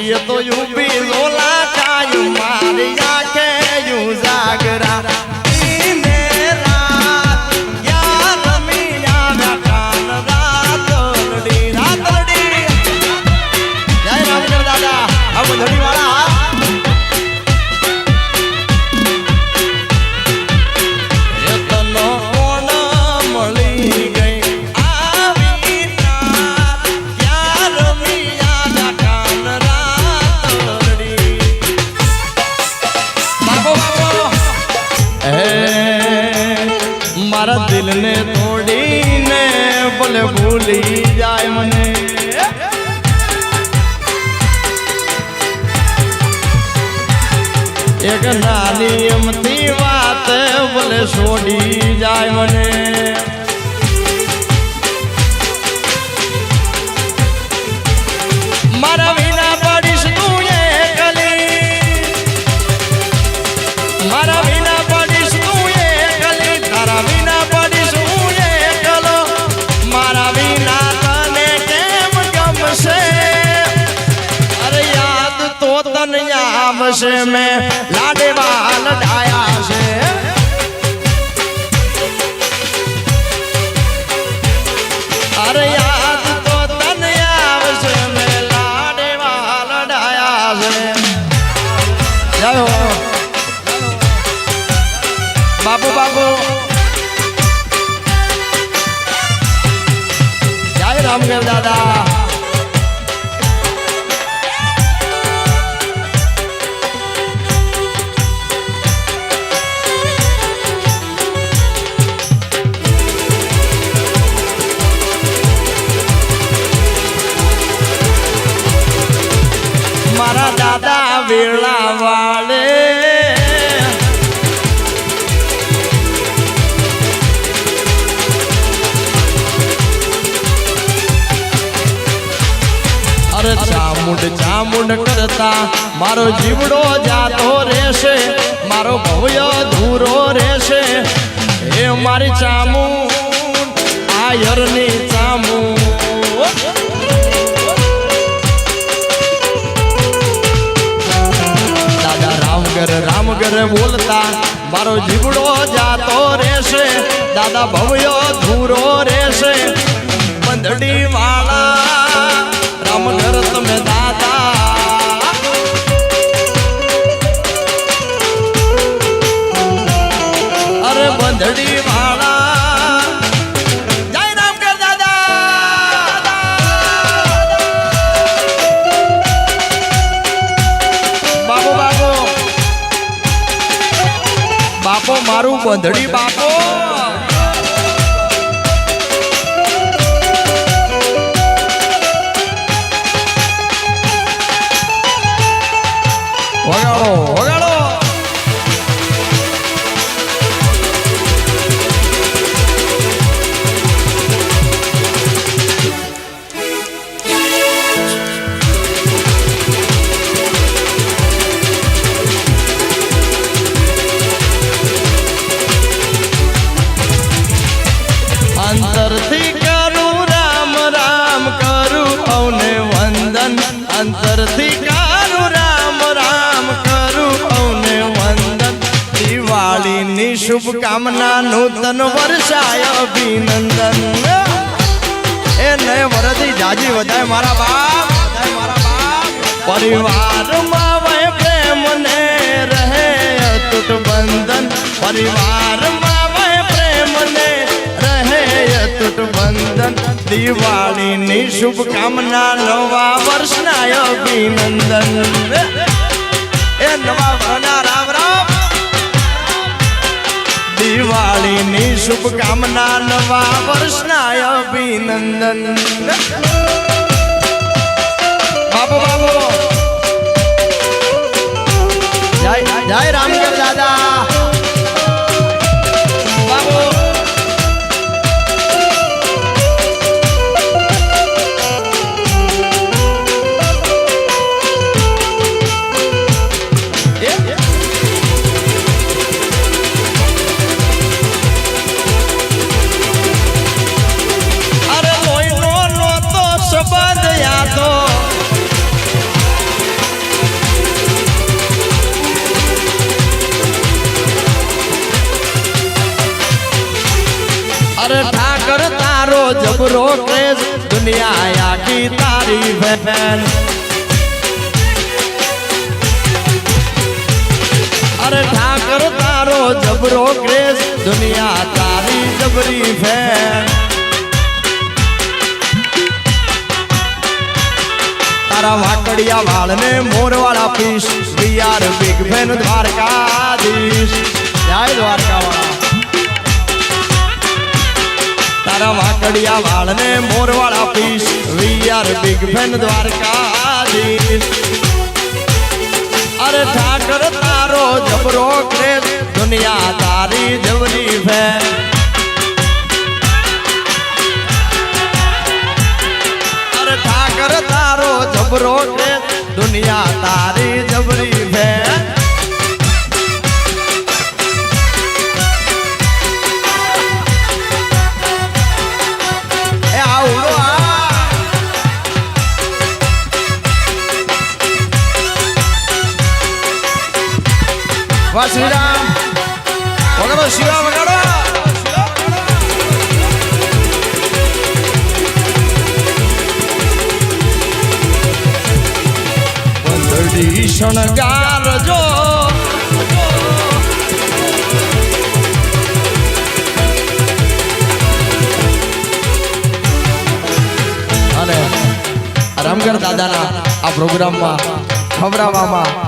ये तो यूपी लोला कायू मारिया के यू जागरा धड़ी वाला मारा दिल ने तोड़ी ने बोले भूली जाए मने एक नानी एमती बात बोले छोड़ी जाए मने मारा बिना पड़ीश तू ये गली मारा बिना पड़ीश तू ये गली तारा बिना पड़ीश तू ये गलो मारा बिना तने केम गम से अरे याद तो तन याम से मैं लाडे वाल डाया से अरे याद तो तन याम से मैं लाडे वाल डाया से जय हो बाबू बाबू जय रामगढ़ दादा मारा दादा वेला वाले अरे चामुंड चामुंड करता मारो जीवड़ो जातो रेसे मारो भव्य धूरो रेसे हे मारी चामुंड आयरनी चामुंड रामगर बोलता मारो जीवड़ो जातो रेसे दादा भव्यो धूरो रेसे बंधड़ी वाला रामगर तमे दादा अरे बंधड़ी वाला जय रामगर दादा बाबू बाबू बापो मारू बंधड़ी बापो वगाड़ो वगाड़ो अंतरथी करूं राम राम करूं औने वंदन अंतरथी करूं राम राम करूं औने वंदन दिवाली नी शुभकामना नूतन वर्षाय अभिनंदन ए नए वरदी जाजी वधाय मारा बाप परिवार में वह प्रेम ने रहे अतुट बंधन परिवार में वह प्रेम ने अतुट बंधन दिवाली नी शुभकामना नवा वर्ष ना अभिनंदन ए नवा वर्षना राम राम दिवाली नी शुभकामना नवा वर्ष ना अभिनंदन बाबू बाबू जय जय रामगढ़ दादा बाबू જબરો ક્રેઝ દુનિયા આખી તારી ફેન અરે ઠાકર તારો જબરો ક્રેઝ દુનિયા તારી જબરી ફેન તારા વાકડિયા વાળને મોરવાળા પીશ we are big fan Dwarkadhish જય દ્વારકાવાળા તારા વાકડિયા વાળને મોરવાળા પીશ we are big fan Dwarkadhish અરે ઠાકર તારો જબરો ક્રેઝ દુનિયા તારી જબરી ફેન અરે ઠાકર તારો જબરો ક્રેઝ દુનિયા તારી જબરી ફેન એ આવડો વાહ શ્રીરામ વગાડો શિવા વગાડો બંધડી શણગારજો અને રામગઢ દાદાના આ પ્રોગ્રામમાં ખવડાવવામાં